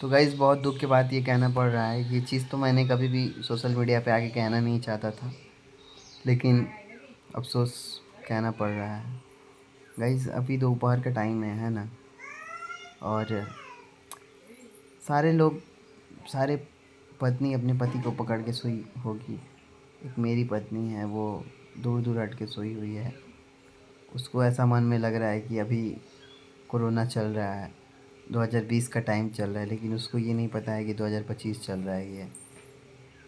तो गाइज़ बहुत दुःख की बात ये कहना पड़ रहा है, ये चीज़ तो मैंने कभी भी सोशल मीडिया पे आके कहना नहीं चाहता था, लेकिन अफ़सोस कहना पड़ रहा है। गाइज़ अभी दोपहर का टाइम है ना? और सारे लोग सारे पत्नी अपने पति को पकड़ के सोई होगी। एक मेरी पत्नी है, वो दूर-दूर हट के सोई हुई है। उसको ऐसा मन में लग रहा है कि अभी कोरोना चल रहा है, 2020 का टाइम चल रहा है, लेकिन उसको ये नहीं पता है कि 2025 चल रहा है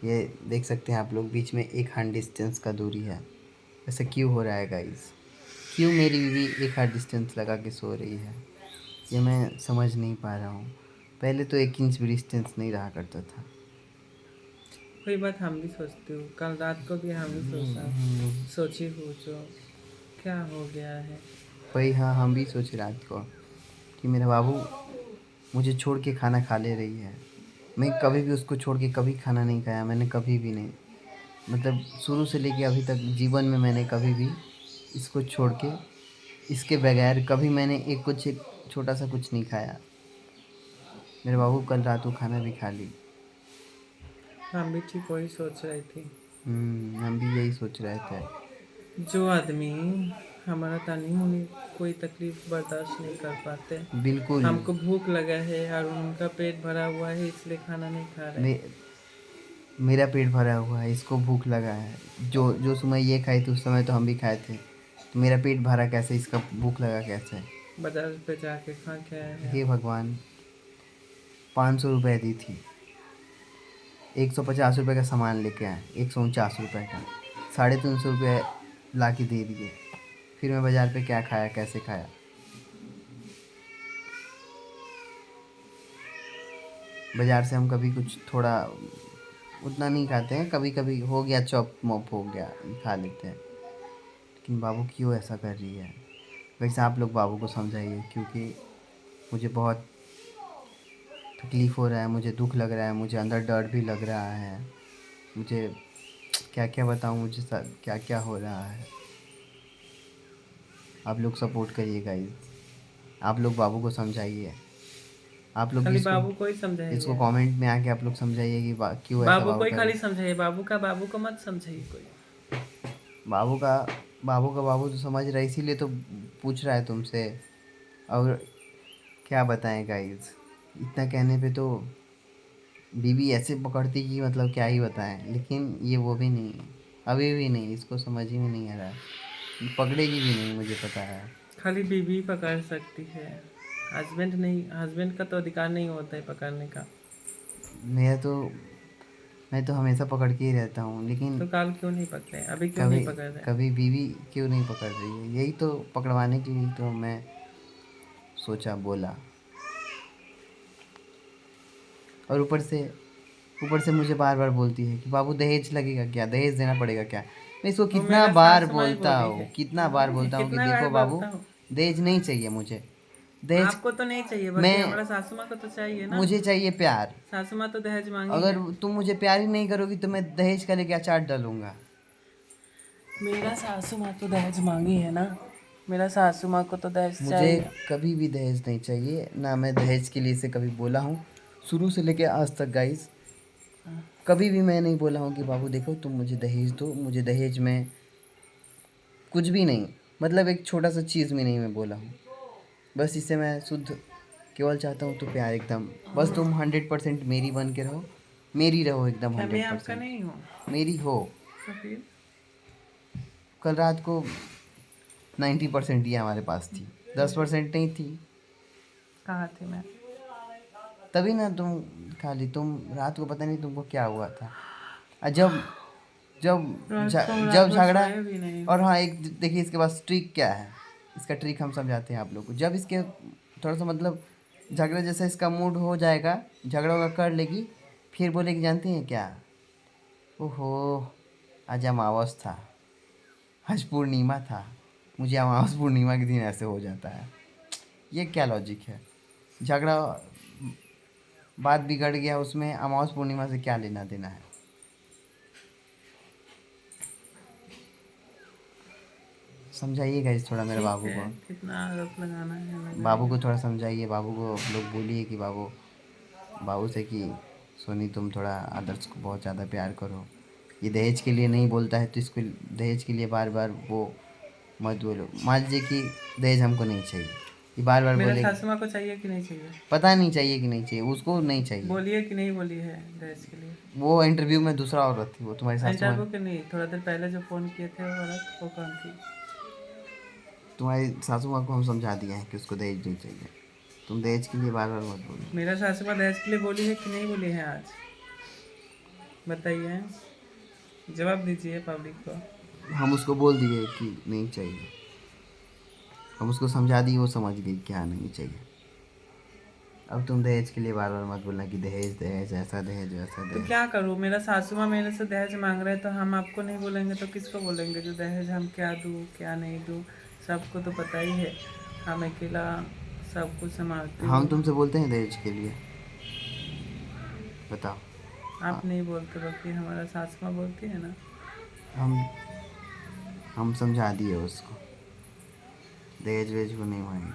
ये देख सकते हैं आप लोग, बीच में 1 हैंड डिस्टेंस का दूरी है। ऐसा क्यों हो रहा है गाइस? क्यों मेरी बीवी 1 हाथ डिस्टेंस लगा के सो रही है? ये मैं समझ नहीं पा रहा हूँ। पहले तो 1 इंच भी डिस्टेंस नहीं रहा करता था। वही बात हम भी सोचते हो, कल रात को भी हम भी सोची हूँ जो क्या हो गया है। वही हाँ, हम भी सोचे रात को कि मेरा बाबू मुझे छोड़ के खाना खा ले रही है। मैं कभी भी उसको छोड़ के कभी खाना नहीं खाया, मैंने कभी भी नहीं। मतलब शुरू से लेके अभी तक जीवन में मैंने कभी भी इसको छोड़ के, इसके बगैर कभी मैंने एक छोटा सा कुछ नहीं खाया। मेरे बाबू कल रात को खाना भी खा ली। हम भी ठीक वही सोच रही थी। हम भी यही सोच रहे थे। जो आदमी हमारा तनी मुनी कोई तकलीफ बर्दाश्त नहीं कर पाते, बिल्कुल। हमको भूख लगा है और उनका पेट भरा हुआ है इसलिए खाना नहीं खा रहे। मे मेरा पेट भरा हुआ है, इसको भूख लगा है। जो जो समय ये खाई थी उस समय तो हम भी खाए थे, तो मेरा पेट भरा कैसे, इसका भूख लगा कैसे? बाजार पे जाके खा के आए हैं। हे भगवान! 500 रुपये दी थी, 150 रुपये का सामान लेके आए, 149 रुपये का, 350 रुपये ला के दे दिए। फिर मैं बाज़ार पे क्या खाया, कैसे खाया? बाज़ार से हम कभी कुछ थोड़ा उतना नहीं खाते हैं, कभी कभी हो गया, चॉप मॉप हो गया, खा लेते हैं। लेकिन बाबू क्यों ऐसा कर रही है? वैसे आप लोग बाबू को समझाइए, क्योंकि मुझे बहुत तकलीफ़ हो रहा है, मुझे दुख लग रहा है, मुझे अंदर डर भी लग रहा है। मुझे क्या क्या बताऊँ, मुझे सब क्या क्या हो रहा है। आप लोग सपोर्ट करिए गाइस, आप लोग बाबू को समझाइए। आप लोग खाली इसको बाबू को ही इसको समझाइए। कमेंट में आके आप लोग समझाइए कि क्यों ऐसा बाबू बाबू को ही कर खाली रहे। समझाइए, बाबू को मत समझाइए कोई। बाबू का बाबू तो समझ रहा है, इसीलिए तो पूछ रहा है तुमसे। और क्या बताएं गाइस, इतना कहने पे तो बीवी ऐसे पकड़ती कि मतलब क्या ही बताएं, लेकिन ये वो भी नहीं है, अभी भी नहीं, इसको समझ ही में नहीं आ रहा है। पकड़ेगी भी नहीं, मुझे पता है। खाली बीवी पकड़ सकती है, हस्बैंड नहीं। हस्बैंड का तो अधिकार नहीं होता है पकड़ने का। मैं तो मैं तो हमेशा पकड़ के ही रहता हूँ, लेकिन तो काल क्यों नहीं पकड़े, अभी क्यों कभी नहीं पकड़ रहे? कभी बीवी क्यों नहीं पकड़ रही है, यही तो पकड़वाने के लिए तो मैं सोचा, बोला। और ऊपर से मुझे बार बार बोलती है कि बाबू दहेज लगेगा क्या, दहेज देना पड़ेगा क्या? मैं इसको वो कितना मेरा बार सासू माँ ही बोलता बोली हूँ, है। कितना बार बोलता हूँ कि कितना बार देखो बाबू, बोलता हूँ। दहेज नहीं चाहिए मुझे। दहेज आपको तो नहीं चाहिए, बाकी मैं हमारा सासू माँ को तो चाहिए ना। मुझे चाहिए प्यार। सासू माँ तो दहेज मांगी अगर है। तुम मुझे प्यार ही नहीं करोगी तो मैं दहेज का लेके अचार डालूंगा। मेरा सासू माँ तो दहेज मांगी है ना। मेरा सासू माँ को तो दहेज मुझे चाहिए। कभी भी दहेज नहीं चाहिए, ना मैं दहेज के लिए से कभी बोला हूँ, शुरू से लेके आज तक गाइस। कभी भी मैं नहीं बोला हूँ कि बाबू देखो तुम मुझे दहेज दो, मुझे दहेज में कुछ भी नहीं, मतलब एक छोटा सा चीज़ भी नहीं मैं बोला हूँ। बस इससे मैं शुद्ध केवल चाहता हूँ तो प्यार एकदम, बस तुम 100% मेरी बन के रहो, मेरी रहो एकदम क्या मैं हंड्रेड आपका परसेंट नहीं हूँ? मेरी हो। तो फिर कल रात को 90% ही हमारे पास थी, 10% नहीं थी। कहाँ थी मैं? तभी ना तुम खाली, तुम रात को पता नहीं तुमको क्या हुआ था। और जब जब रात को रात जब भर झगड़ा। सोए भी नहीं और हूँ। हाँ, एक देखिए इसके पास ट्रिक क्या है, इसका ट्रिक हम समझाते हैं आप लोग को। जब इसके थोड़ा सा मतलब झगड़ा जैसा इसका मूड हो जाएगा, झगड़ा वगड़ा कर लेगी, फिर बोलेगी जानती हैं क्या, ओहो आज अमावस था, आज पूर्णिमा था, मुझे अमावस पूर्णिमा के दिन ऐसे हो जाता है। ये क्या लॉजिक है? झगड़ा, बात बिगड़ गया, उसमें अमावस पूर्णिमा से क्या लेना देना है? समझाइएगा इस थोड़ा मेरे ठीक बाबू है, को। कितना आरोप लगाना है बाबू को लगाइए। थोड़ा समझाइए, बाबू को आप लोग बोलिए कि बाबू बाबू से कि सोनी तुम थोड़ा आदर्श को बहुत ज़्यादा प्यार करो, ये दहेज के लिए नहीं बोलता है तो इसको दहेज के लिए बार बार वो मत बोलो। मान लीजिए कि दहेज हमको नहीं चाहिए, ये बार बार मेरा बोले। सासू माँ को चाहिए कि नहीं चाहिए? पता नहीं चाहिए कि नहीं चाहिए, उसको नहीं चाहिए। बोली है कि नहीं बोली है दहेज के लिए? वो इंटरव्यू में दूसरा औरत थी, वो तुम्हारी सासू माँ। इंटरव्यू के नहीं, थोड़ा देर पहले जो फ़ोन किए थे वो औरत, वो कौन थी? तुम्हारी सासू माँ को हम समझा दिए हैं कि उसको दहेज नहीं चाहिए। तुम दहेज के लिए बार बार मत बोलो। मेरा सासू माँ दहेज के लिए बोली है कि नहीं बोली है आज? बताइए, जवाब दीजिए पब्लिक को। हम उसको बोल दिए कि नहीं चाहिए, हम उसको समझा दिए, वो समझ गई क्या नहीं चाहिए। अब तुम दहेज के लिए बार बार मत बोलना कि दहेज दहेज, ऐसा दहेज वैसा तो दहेज। क्या करूँ? मेरा सासू माँ मेरे से दहेज मांग रहे हैं, तो हम आपको नहीं बोलेंगे तो किसको बोलेंगे? जो दहेज हम क्या दूँ क्या नहीं दूँ, सबको तो पता ही है। हम अकेला सब कुछ संभालती हम हूँ। तुमसे बोलते हैं दहेज के लिए? बताओ। आप नहीं बोलते, बल्कि हमारा सासू माँ बोलती है ना। हम हम समझा दिए उसको, दहेज वेज वो नहीं मांगेगी।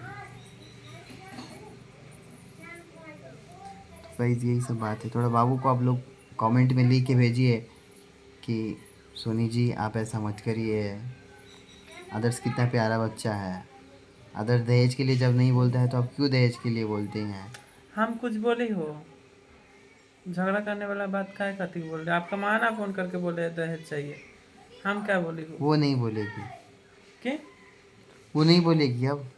तो गाइस यही सब बात है। थोड़ा बाबू को आप लोग कमेंट में लिख के भेजिए कि सोनी जी आप ऐसा मत करिए, आदर्श कितना प्यारा बच्चा है। आदर्श दहेज के लिए जब नहीं बोलता है तो आप क्यों दहेज के लिए बोलते हैं? हम कुछ बोले हो? झगड़ा करने वाला बात काय खातिर बोल रहे? आपका माँ ना फ़ोन करके बोले दहेज चाहिए, हम क्या बोले हो? वो नहीं बोलेगी, कि वो नहीं बोलेगी अब।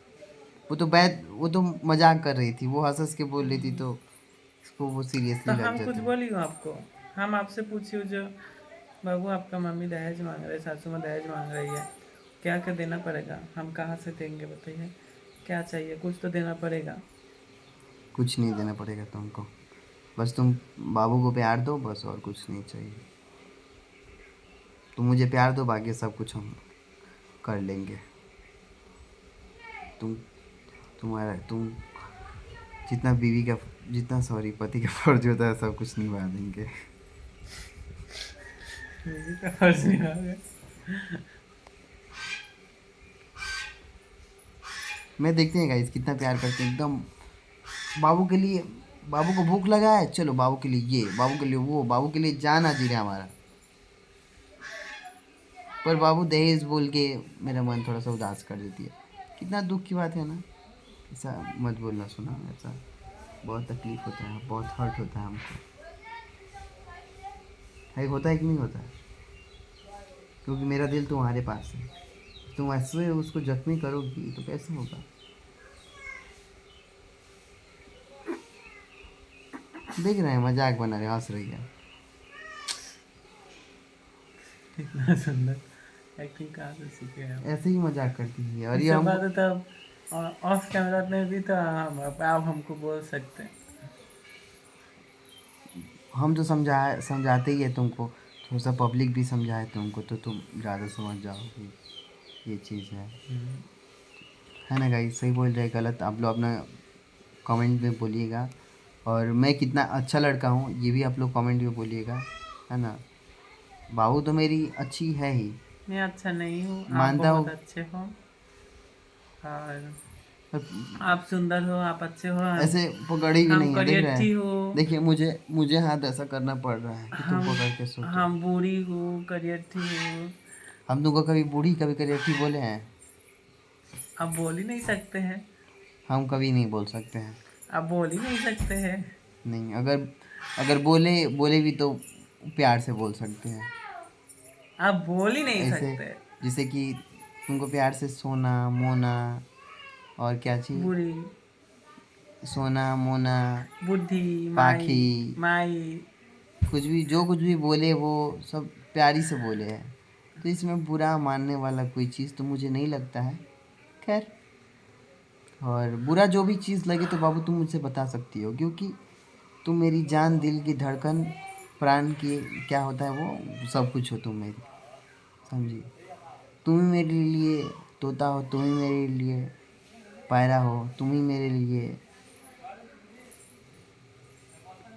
वो तो मजाक कर रही थी, वो हंस हंस के बोल रही थी, तो इसको वो तो सीरियसली लग हम कुछ जाता है। बोली हो आपको? हम आपसे पूछी हो जो बाबू आपका मम्मी दहेज मांग रहे, सासू माँ दहेज मांग रही है, क्या क्या देना पड़ेगा? हम कहाँ से देंगे बताइए? क्या चाहिए? कुछ तो देना पड़ेगा। कुछ नहीं देना पड़ेगा तुमको, बस तुम बाबू को प्यार दो बस, और कुछ नहीं चाहिए। तुम मुझे प्यार दो, बाकी सब कुछ हम कर लेंगे। तुम तुम जितना बीवी का, जितना सॉरी पति का फर्ज होता है सब कुछ निभा देंगे। मेरी तो फर्ज नहीं आ गया। मैं देखते हैं गाइस कितना प्यार करते हैं एकदम बाबू के लिए। बाबू को भूख लगा है, चलो बाबू के लिए ये, बाबू के लिए वो, बाबू के लिए जान हाजिर है हमारा। पर बाबू दहेज बोल के मेरा मन थोड़ा सा उदास कर देती है। कितना दुख की बात है ना। ऐसा मत बोलना सुना, ऐसा बहुत तकलीफ होता है, बहुत हर्ट होता है हमको। है होता है कि नहीं होता है? क्योंकि मेरा दिल तुम्हारे पास है, तुम ऐसे उसको जख्मी करोगी तो कैसे होगा? देख रहे हैं मजाक बना रहे, हंस रही है। इतना सुंदर एक्टिंग कहाँ से सीखे हैं आप? ऐसे ही मजाक करती है और ये ये सब हमको। बात है तब ऑफ कैमरा में भी तो आप हमको बोल सकते हैं। हम तो समझाते ही है तुमको, थोड़ा सा पब्लिक भी समझाए तुमको तो तुम ज़्यादा समझ जाओगी, ये चीज़ है ना गाइस? सही बोल रहे, गलत आप लोग अपना कमेंट में बोलिएगा। और मैं कितना अच्छा लड़का हूँ ये भी आप लोग कमेंट में बोलिएगा, है ना? बहू तो मेरी अच्छी है ही, मैं अच्छा नहीं हूँ, आप मानता बहुत हूँ। अच्छे हो। और पर आप सुंदर हो, आप अच्छे हो। ऐसे पकड़ी भी हम नहीं है, देख रहे करियठी हैं। हो। देखिए मुझे मुझे हाथ ऐसा करना पड़ रहा है कि तुम हम पकड़ के सोचो। हम बूढ़ी हूँ, करियठी हूँ। हम तुमको कभी बूढ़ी कभी करियठी बोले हैं? आप बोल ही नहीं सकते हैं। हम कभी नहीं बोल सकते हैं। आप बोल ही नहीं सकते हैं। नहीं, अगर अगर बोले बोले भी तो प्यार से बोल सकते हैं। आप बोल ही नहीं ऐसे सकते। जैसे कि तुमको प्यार से सोना मोना, और क्या चाहिए? बूढ़ी, सोना मोना, बुद्धि, माई, पाखी, माई। कुछ भी जो कुछ भी बोले वो सब प्यारी से बोले हैं, तो इसमें बुरा मानने वाला कोई चीज़ तो मुझे नहीं लगता है। खैर, और बुरा जो भी चीज़ लगे तो बाबू तुम मुझसे बता सकती हो, क्योंकि तुम मेरी जान, दिल की धड़कन, प्राण की क्या होता है वो, सब कुछ हो तुम मेरी, समझी? तुम ही मेरे लिए तोता हो, तुम ही मेरे लिए पायरा हो, तुम ही मेरे लिए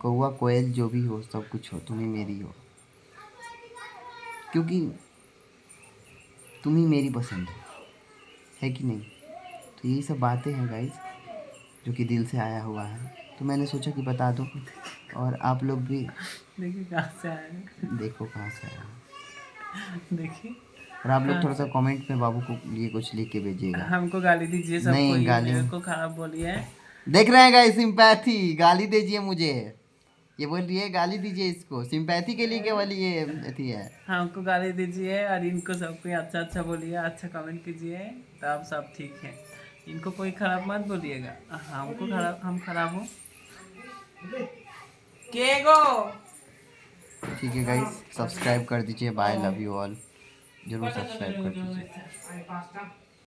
कौवा कोयल, जो भी हो सब कुछ हो, तुम ही मेरी हो, क्योंकि तुम ही मेरी पसंद है कि नहीं? तो यही सब बातें हैं गाइस, जो कि दिल से आया हुआ है। तो तो मैंने सोचा कि बता दूं, और आप लोग भी देखिए कहाँ से आए हैं। देखो कहाँ से आया। देखिए और आप लोग कहाँ थोड़ा सा से। कमेंट में बाबू को लिए कुछ लिख के भेजिएगा। हमको गाली दीजिए सबको, नहीं ये गाली, मेरे को खराब बोलिए। देख रहे हैं गाइस, सिंपैथी, गाली दीजिए मुझे। ये बोल रही है गाली दीजिए इसको, सिंपैथी के लिए केवल ये अथी है। हमको गाली दीजिए और इनको सबको अच्छा अच्छा बोलिए, अच्छा कमेंट कीजिए, तब सब ठीक है। इनको कोई खराब मत बोलिएगा। हमको खराब, हम खराब हो के गो। ठीक है गाइस, सब्सक्राइब कर दीजिए। Bye, love you all. जरूर सब्सक्राइब कर दीजिए।